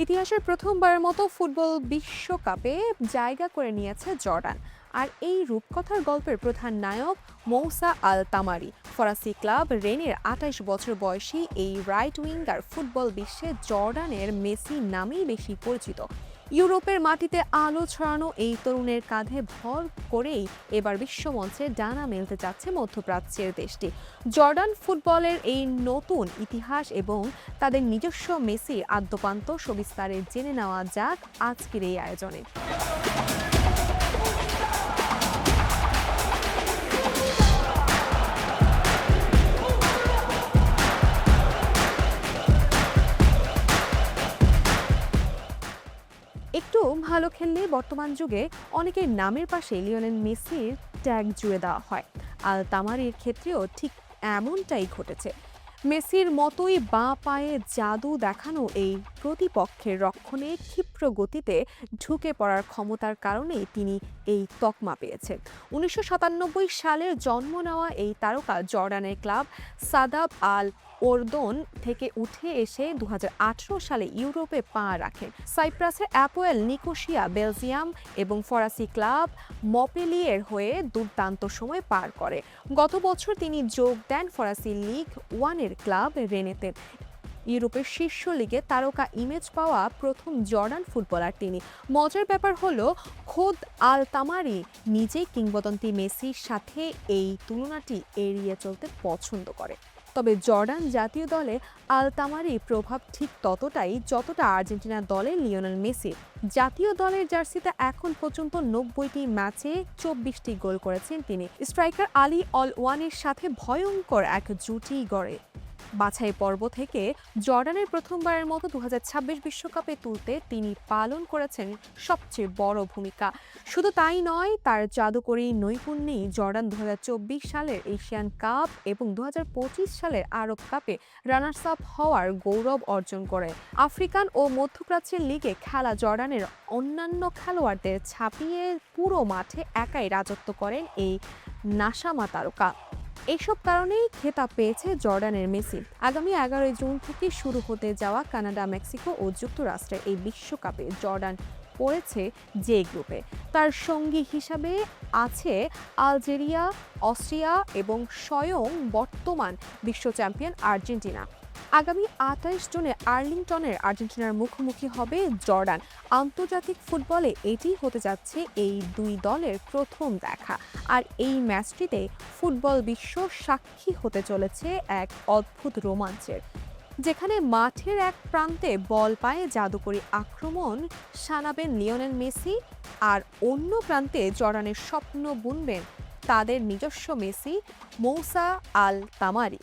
ইতিহাসের প্রথমবারের মতো ফুটবল বিশ্বকাপে জায়গা করে নিয়েছে জর্ডান। আর এই রূপকথার গল্পের প্রধান নায়ক মৌসা আল তামারি। ফরাসি ক্লাব রেনের ২৮ বছর বয়সী এই রাইট উইঙ্গার ফুটবল বিশ্বে জর্ডানের মেসি নামেই বেশি পরিচিত। ইউরোপের মাটিতে আলো ছড়ানো এই তরুণের কাঁধে ভর করেই এবার বিশ্বমঞ্চে ডানা মেলতে যাচ্ছে মধ্যপ্রাচ্যের দেশটি। জর্ডান ফুটবলের এই নতুন ইতিহাস এবং তাদের নিজস্ব মেসির আদ্যোপান্ত সবিস্তারে জেনে নেওয়া যাক আজকের এই আয়োজনে। একটু ভালো খেললে বর্তমান যুগে অনেকের নামের পাশে লিওনেল মেসির ট্যাগ জুড়ে দেওয়া হয়। আল তামারির ক্ষেত্রেও ঠিক এমনটাই ঘটেছে। মেসির মতোই বাঁ পায়ে জাদু দেখানো এই প্রতিপক্ষের রক্ষণে ক্ষিপ্র গতিতে ঢুকে পড়ার ক্ষমতার কারণেই তিনি এই তকমা পেয়েছেন। ১৯৯৭ সালের জন্ম নেওয়া এই তারকা জর্ডানের ক্লাব সাদাব আল ওরদোন থেকে উঠে এসে ২০১৮ সালে ইউরোপে পা রাখেন। সাইপ্রাসের অ্যাপোয়েল নিকোসিয়া, বেলজিয়াম এবং ফরাসি ক্লাব মপেলিয়ের হয়ে দুর্দান্ত সময় পার করে। গত বছর তিনি যোগ দেন ফরাসি লিগ ওয়ানের ক্লাব রেনেতে। ইউরোপের শীর্ষ লিগে তারকা ইমেজ পাওয়া প্রথম জর্ডান ফুটবলার তিনি। মজার ব্যাপার হলো, খোদ আল তামারি নিজেই কিংবদন্তি মেসির সাথে এই তুলনাটি এড়িয়ে চলতে পছন্দ করে। তবে জর্ডান জাতীয় দলে আল তামারির প্রভাব ঠিক ততটাই যতটা আর্জেন্টিনা দলে লিওনেল মেসির। জাতীয় দলের জার্সিতে এখন পর্যন্ত ৯০টি ম্যাচে ২৪টি গোল করেছেন তিনি। স্ট্রাইকার আলী অল ওয়ানের সাথে ভয়ঙ্কর এক জুটি গড়ে বাছাই পর্ব থেকে জর্ডানের প্রথমবারের মতো ২০২৬ বিশ্বকাপে তুলতে তিনি পালন করেছেন সবচেয়ে বড় ভূমিকা। শুধু তাই নয়, তার জাদুকরী নৈপুণ্যেই জর্ডান ২০২৪ সালের এশিয়ান কাপ এবং ২০২৫ সালের আরব কাপে রানার্স আপ হওয়ার গৌরব অর্জন করে। আফ্রিকান ও মধ্যপ্রাচ্যের লিগে খেলা জর্ডানের অন্যান্য খেলোয়াড়দের ছাপিয়ে পুরো মাঠে একাই রাজত্ব করেন এই নাসামা তারকা। এইসব কারণেই খেতাব পেয়েছে জর্ডানের মেসি। আগামী ১১ জুন থেকে শুরু হতে যাওয়া কানাডা, মেক্সিকো ও যুক্তরাষ্ট্রের এই বিশ্বকাপে জর্ডান পড়েছে যে গ্রুপে। তার সঙ্গী হিসাবে আছে আলজেরিয়া, অস্ট্রিয়া এবং স্বয়ং বর্তমান বিশ্ব চ্যাম্পিয়ন আর্জেন্টিনা। আগামী ২৮ জুনে আর্লিংটনের আর্জেন্টিনার মুখোমুখি হবে জর্ডান। আন্তর্জাতিক ফুটবলে এটি হতে যাচ্ছে এই দুই দলের প্রথম দেখা। আর এই ম্যাচটিতে ফুটবল বিশ্ব সাক্ষী হতে চলেছে এক অদ্ভুত রোমাঞ্চের, যেখানে মাঠের এক প্রান্তে বল পায়ে জাদুকরী আক্রমণ শানাবেন লিওনেল মেসি, আর অন্য প্রান্তে জর্ডানের স্বপ্ন বুনবেন তাদের নিজস্ব মেসি মৌসা আল তামারি।